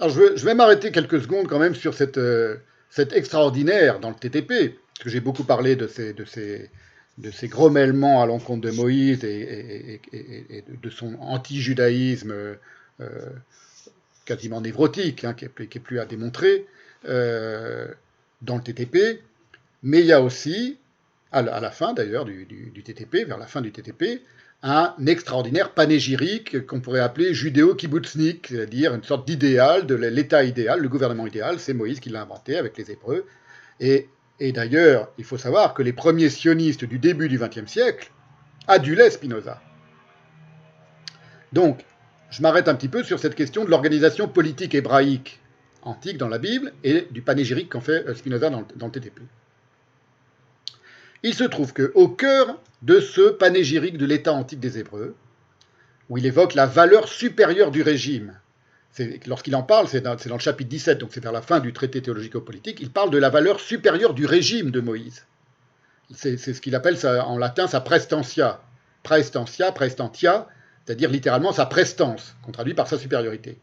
Alors je vais m'arrêter quelques secondes quand même sur cette extraordinaire dans le TTP, parce que j'ai beaucoup parlé de ces grommellement à l'encontre de Moïse et de son anti-judaïsme quasiment névrotique, hein, qui est plus à démontrer euh, dans le TTP. Mais il y a aussi, à la fin d'ailleurs du TTP, vers la fin du TTP, un extraordinaire panégyrique qu'on pourrait appeler judéo-kibbutznik, c'est-à-dire une sorte d'idéal, de l'État idéal, le gouvernement idéal. C'est Moïse qui l'a inventé avec les Hébreux. Et, et d'ailleurs, il faut savoir que les premiers sionistes du début du XXe siècle adulaient Spinoza. Donc, je m'arrête un petit peu sur cette question de l'organisation politique hébraïque antique dans la Bible et du panégyrique qu'en fait Spinoza dans le TTP. Il se trouve qu'au cœur de ce panégyrique de l'État antique des Hébreux, où il évoque la valeur supérieure du régime, lorsqu'il en parle, c'est dans le chapitre 17, donc c'est vers la fin du traité théologico-politique, il parle de la valeur supérieure du régime de Moïse. C'est ce qu'il appelle en latin sa prestantia. Prestantia, c'est-à-dire littéralement sa prestance, qu'on traduit par sa supériorité.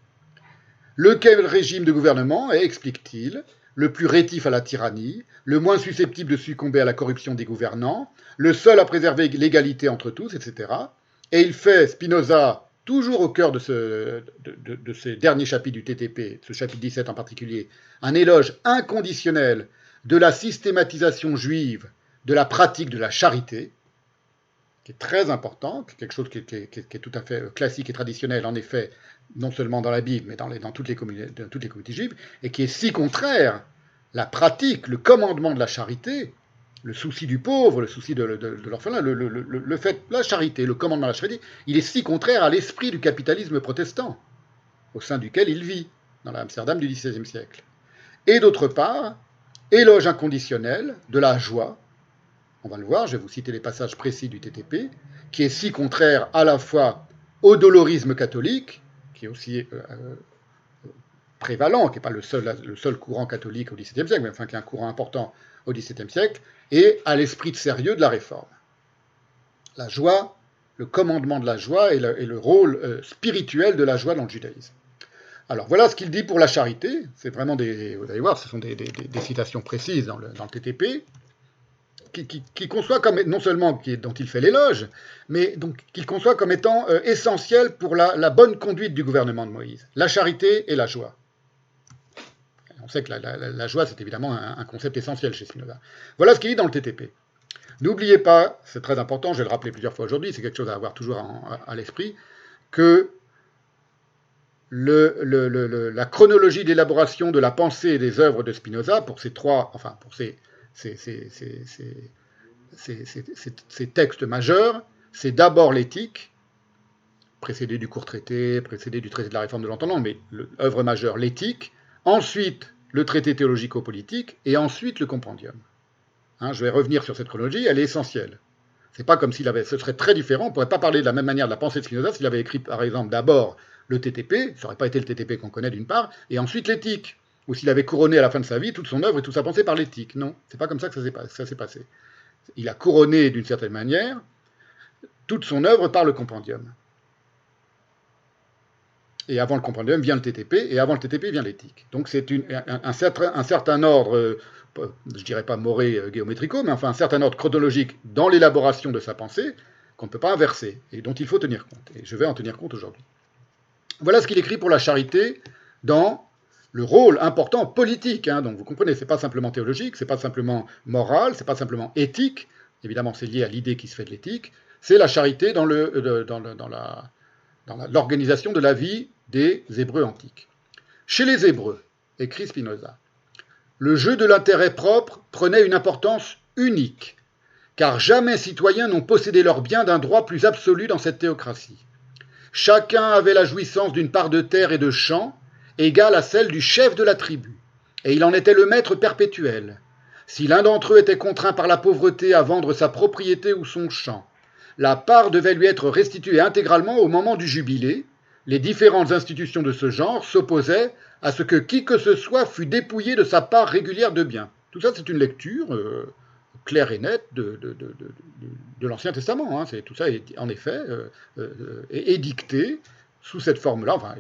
Lequel régime de gouvernement est, explique-t-il, le plus rétif à la tyrannie, le moins susceptible de succomber à la corruption des gouvernants, le seul à préserver l'égalité entre tous, etc. Et il fait, Spinoza, toujours au cœur de ces derniers chapitres du TTP, ce chapitre 17 en particulier, un éloge inconditionnel de la systématisation juive de la pratique de la charité, qui est très important, quelque chose qui est tout à fait classique et traditionnel, en effet, non seulement dans la Bible, mais dans toutes les communautés juives, et qui est si contraire, la pratique, le commandement de la charité, le souci du pauvre, le souci de l'orphelin, le fait, la charité, le commandement de la charité, il est si contraire à l'esprit du capitalisme protestant, au sein duquel il vit, dans l'Amsterdam du XVIe siècle. Et d'autre part, éloge inconditionnel de la joie, on va le voir, je vais vous citer les passages précis du TTP, qui est si contraire à la fois au dolorisme catholique, qui est aussi prévalent, qui n'est pas le seul courant catholique au XVIIe siècle, mais enfin qui est un courant important au XVIIe siècle, et à l'esprit de sérieux de la réforme. La joie, le commandement de la joie et le rôle spirituel de la joie dans le judaïsme. Alors voilà ce qu'il dit pour la charité, c'est vraiment vous allez voir, ce sont des citations précises dans le TTP, qui conçoit comme, non seulement dont il fait l'éloge, mais donc qu'il conçoit comme étant essentiel pour la bonne conduite du gouvernement de Moïse. La charité et la joie. On sait que la joie, c'est évidemment un concept essentiel chez Spinoza. Voilà ce qu'il dit dans le TTP. N'oubliez pas, c'est très important, je vais le rappeler plusieurs fois aujourd'hui, c'est quelque chose à avoir toujours à l'esprit, que la chronologie d'élaboration de la pensée et des œuvres de Spinoza, pour ces textes majeurs, c'est d'abord l'éthique, précédé du court traité, précédé du traité de la réforme de l'entendement, mais l'œuvre majeure, l'éthique, ensuite le traité théologico-politique, et ensuite le compendium. Je vais revenir sur cette chronologie, elle est essentielle. C'est pas comme ce serait très différent, on ne pourrait pas parler de la même manière de la pensée de Spinoza s'il avait écrit par exemple d'abord le TTP, ça n'aurait pas été le TTP qu'on connaît d'une part, et ensuite l'éthique, ou s'il avait couronné à la fin de sa vie toute son œuvre et toute sa pensée par l'éthique. Non, c'est pas comme ça que ça s'est passé. Il a couronné d'une certaine manière toute son œuvre par le compendium. Et avant le compendium vient le TTP, et avant le TTP vient l'éthique. Donc c'est un certain ordre, je dirais pas moré géométrico, mais enfin un certain ordre chronologique dans l'élaboration de sa pensée qu'on ne peut pas inverser, et dont il faut tenir compte. Et je vais en tenir compte aujourd'hui. Voilà ce qu'il écrit pour la charité dans le rôle important politique. Donc vous comprenez, c'est pas simplement théologique, c'est pas simplement moral, c'est pas simplement éthique. Évidemment, c'est lié à l'idée qui se fait de l'éthique. C'est la charité dans l'organisation de la vie des Hébreux antiques. Chez les Hébreux, écrit Spinoza, le jeu de l'intérêt propre prenait une importance unique, car jamais citoyens n'ont possédé leurs biens d'un droit plus absolu dans cette théocratie. Chacun avait la jouissance d'une part de terre et de champs, égale à celle du chef de la tribu, et il en était le maître perpétuel. Si l'un d'entre eux était contraint par la pauvreté à vendre sa propriété ou son champ, la part devait lui être restituée intégralement au moment du jubilé. Les différentes institutions de ce genre s'opposaient à ce que qui que ce soit fût dépouillé de sa part régulière de biens. Tout ça, c'est une lecture claire et nette de l'Ancien Testament. Tout ça, est, en effet, édicté sous cette forme-là. Enfin,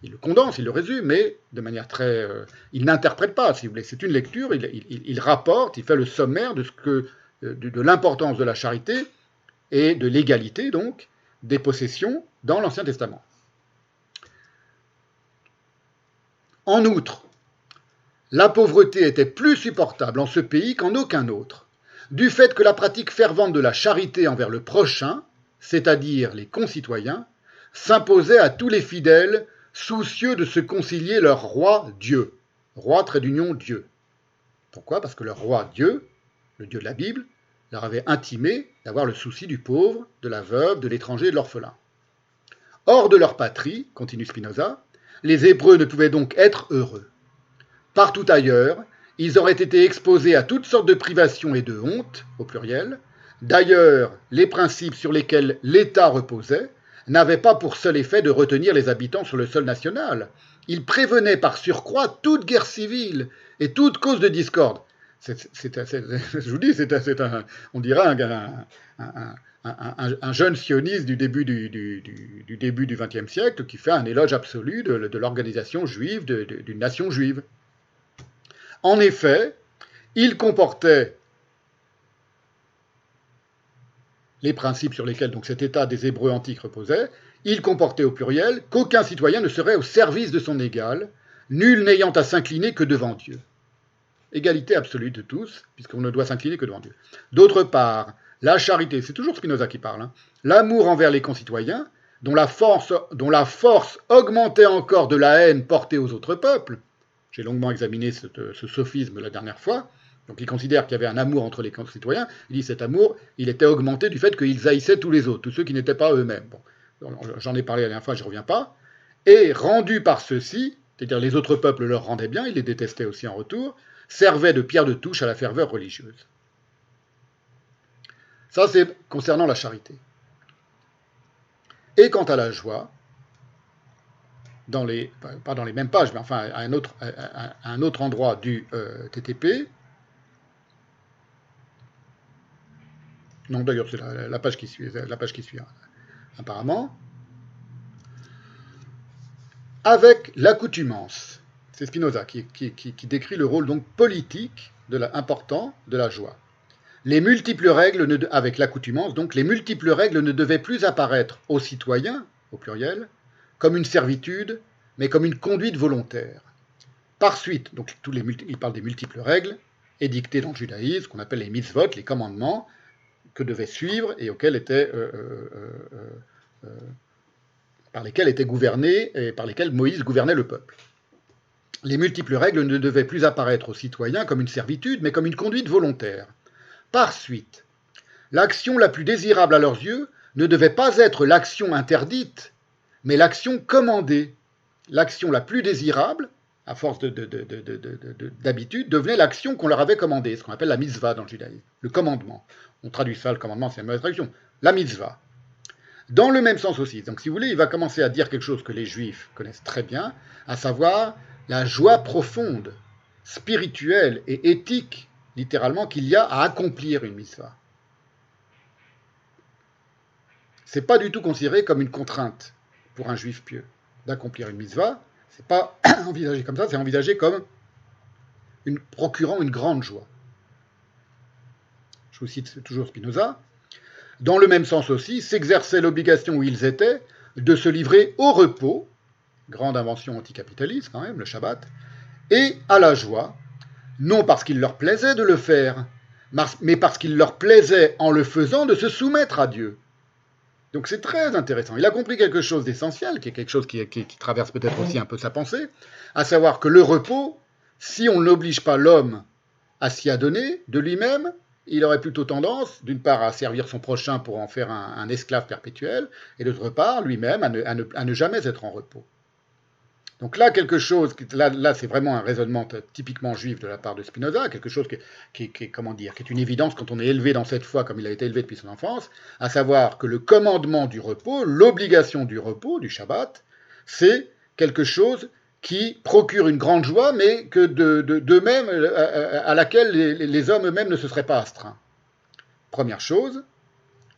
il le condense, il le résume, mais de manière très... il n'interprète pas, si vous voulez. C'est une lecture, il rapporte, il fait le sommaire de l'importance de la charité et de l'égalité, donc, des possessions dans l'Ancien Testament. En outre, la pauvreté était plus supportable en ce pays qu'en aucun autre, du fait que la pratique fervente de la charité envers le prochain, c'est-à-dire les concitoyens, s'imposait à tous les fidèles soucieux de se concilier leur roi Dieu. Roi, trait d'union, Dieu. Pourquoi ? Parce que leur roi Dieu, le Dieu de la Bible, leur avait intimé d'avoir le souci du pauvre, de la veuve, de l'étranger et de l'orphelin. Hors de leur patrie, continue Spinoza, les Hébreux ne pouvaient donc être heureux. Partout ailleurs, ils auraient été exposés à toutes sortes de privations et de hontes, au pluriel. D'ailleurs, les principes sur lesquels l'État reposait n'avaient pas pour seul effet de retenir les habitants sur le sol national. Ils prévenaient par surcroît toute guerre civile et toute cause de discorde. Je vous dis, on dirait un jeune sioniste du début du XXe siècle qui fait un éloge absolu de l'organisation juive, d'une nation juive. En effet, il comportait les principes sur lesquels donc, cet État des Hébreux antiques reposait, il comportait au pluriel qu'aucun citoyen ne serait au service de son égal, nul n'ayant à s'incliner que devant Dieu. Égalité absolue de tous, puisqu'on ne doit s'incliner que devant Dieu. D'autre part, la charité, c'est toujours Spinoza qui parle, l'amour envers les concitoyens, dont la force augmentait encore de la haine portée aux autres peuples. J'ai longuement examiné ce sophisme la dernière fois. Donc il considère qu'il y avait un amour entre les concitoyens. Il dit cet amour, il était augmenté du fait qu'ils haïssaient tous les autres, tous ceux qui n'étaient pas eux-mêmes. Bon, j'en ai parlé la dernière fois, je ne reviens pas. Et rendu par ceux-ci, c'est-à-dire les autres peuples leur rendaient bien, ils les détestaient aussi en retour, servaient de pierre de touche à la ferveur religieuse. Ça, c'est concernant la charité. Et quant à la joie, pas dans les mêmes pages, mais enfin à un autre endroit du TTP. Non, d'ailleurs, c'est la page qui suit, apparemment. Avec l'accoutumance. C'est Spinoza qui décrit le rôle donc politique important de la joie. Les multiples règles, avec l'accoutumance, donc les multiples règles ne devaient plus apparaître aux citoyens, au pluriel, comme une servitude, mais comme une conduite volontaire. Par suite, donc il parle des multiples règles édictées dans le judaïsme, qu'on appelle les mitzvot, les commandements, que devaient suivre et par lesquels était gouverné et par lesquels Moïse gouvernait le peuple. Les multiples règles ne devaient plus apparaître aux citoyens comme une servitude, mais comme une conduite volontaire. Par suite, l'action la plus désirable à leurs yeux ne devait pas être l'action interdite, mais l'action commandée. L'action la plus désirable, à force d'habitude, devenait l'action qu'on leur avait commandée, ce qu'on appelle la mitzvah dans le judaïsme, le commandement. On traduit ça, le commandement, c'est une mauvaise traduction. La mitzvah. Dans le même sens aussi, donc si vous voulez, il va commencer à dire quelque chose que les juifs connaissent très bien, à savoir la joie profonde, spirituelle et éthique, littéralement, qu'il y a à accomplir une mitzvah. C'est pas du tout considéré comme une contrainte pour un juif pieux d'accomplir une mitzvah. C'est pas envisagé comme ça, c'est envisagé comme procurant une grande joie. Je vous cite toujours Spinoza. Dans le même sens aussi, s'exerçait l'obligation où ils étaient de se livrer au repos, grande invention anticapitaliste quand même, le Shabbat, et à la joie, non parce qu'il leur plaisait de le faire, mais parce qu'il leur plaisait en le faisant de se soumettre à Dieu. Donc c'est très intéressant. Il a compris quelque chose d'essentiel, qui est quelque chose qui traverse peut-être aussi un peu sa pensée, à savoir que le repos, si on n'oblige pas l'homme à s'y adonner de lui-même, il aurait plutôt tendance, d'une part, à servir son prochain pour en faire un esclave perpétuel, et d'autre part, lui-même, à ne jamais être en repos. Donc là, quelque chose, là c'est vraiment un raisonnement typiquement juif de la part de Spinoza, quelque chose qui est une évidence quand on est élevé dans cette foi comme il a été élevé depuis son enfance, à savoir que le commandement du repos, l'obligation du repos, du Shabbat, c'est quelque chose qui procure une grande joie, mais que d'eux-mêmes, à laquelle les hommes eux-mêmes ne se seraient pas astreints. Première chose,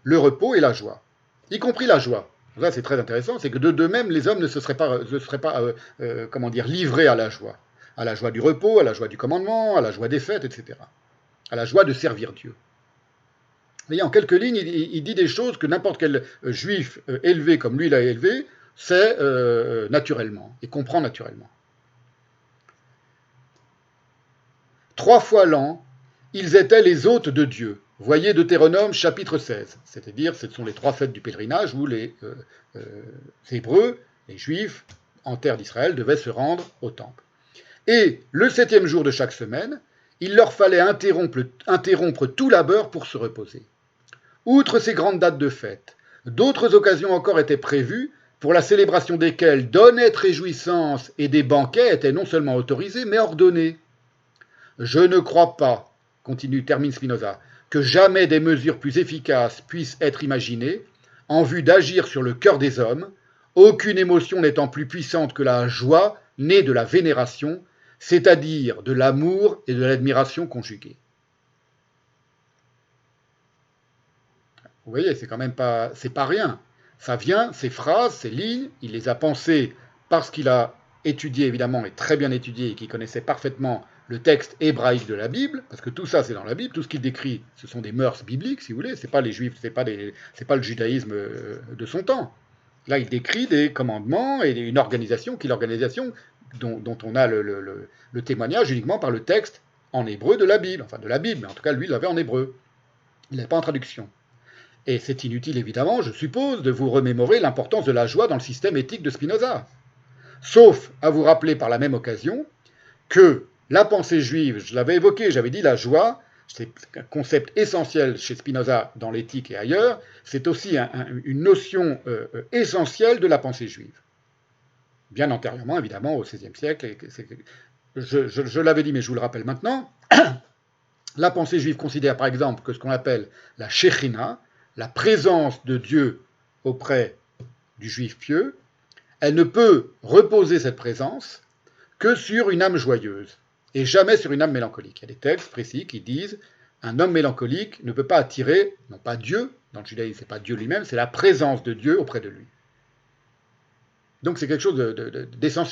le repos et la joie, y compris la joie. Ça, c'est très intéressant, c'est que d'eux-mêmes, les hommes ne se seraient pas livrés à la joie du repos, à la joie du commandement, à la joie des fêtes, etc., à la joie de servir Dieu. Vous voyez, en quelques lignes, il dit des choses que n'importe quel juif élevé comme lui l'a élevé sait naturellement et comprend naturellement. 3 fois l'an, ils étaient les hôtes de Dieu. Voyez Deutéronome chapitre 16. C'est-à-dire, ce sont les 3 fêtes du pèlerinage où les Hébreux, les Juifs, en terre d'Israël, devaient se rendre au temple. Et le 7e jour de chaque semaine, il leur fallait interrompre tout labeur pour se reposer. Outre ces grandes dates de fête, d'autres occasions encore étaient prévues, pour la célébration desquelles d'honnêtes réjouissances et des banquets étaient non seulement autorisés, mais ordonnés. Je ne crois pas, termine Spinoza, que jamais des mesures plus efficaces puissent être imaginées en vue d'agir sur le cœur des hommes, aucune émotion n'étant plus puissante que la joie née de la vénération, c'est-à-dire de l'amour et de l'admiration conjuguées. Vous voyez, c'est pas rien. Ça vient, ces phrases, ces lignes, il les a pensées parce qu'il a étudié, évidemment, et très bien étudié, et qu'il connaissait parfaitement le texte hébraïque de la Bible, parce que tout ça, c'est dans la Bible, tout ce qu'il décrit, ce sont des mœurs bibliques, si vous voulez, c'est pas les juifs, c'est pas le judaïsme de son temps. Là, il décrit des commandements et une organisation, qui est l'organisation dont on a le témoignage uniquement par le texte en hébreu de la Bible, enfin de la Bible, mais en tout cas, lui, il l'avait en hébreu. Il n'avait pas en traduction. Et c'est inutile, évidemment, je suppose, de vous remémorer l'importance de la joie dans le système éthique de Spinoza. Sauf à vous rappeler par la même occasion que la pensée juive, je l'avais évoqué, j'avais dit la joie, c'est un concept essentiel chez Spinoza dans l'éthique et ailleurs, c'est aussi une notion essentielle de la pensée juive. Bien antérieurement, évidemment, au XVIe siècle. Je l'avais dit, mais je vous le rappelle maintenant. La pensée juive considère par exemple que ce qu'on appelle la Shechina, la présence de Dieu auprès du juif pieux, elle ne peut reposer cette présence que sur une âme joyeuse, et jamais sur une âme mélancolique. Il y a des textes précis qui disent un homme mélancolique ne peut pas attirer, non pas Dieu, dans le judaïsme, c'est pas Dieu lui-même, c'est la présence de Dieu auprès de lui. Donc c'est quelque chose d'essentiel.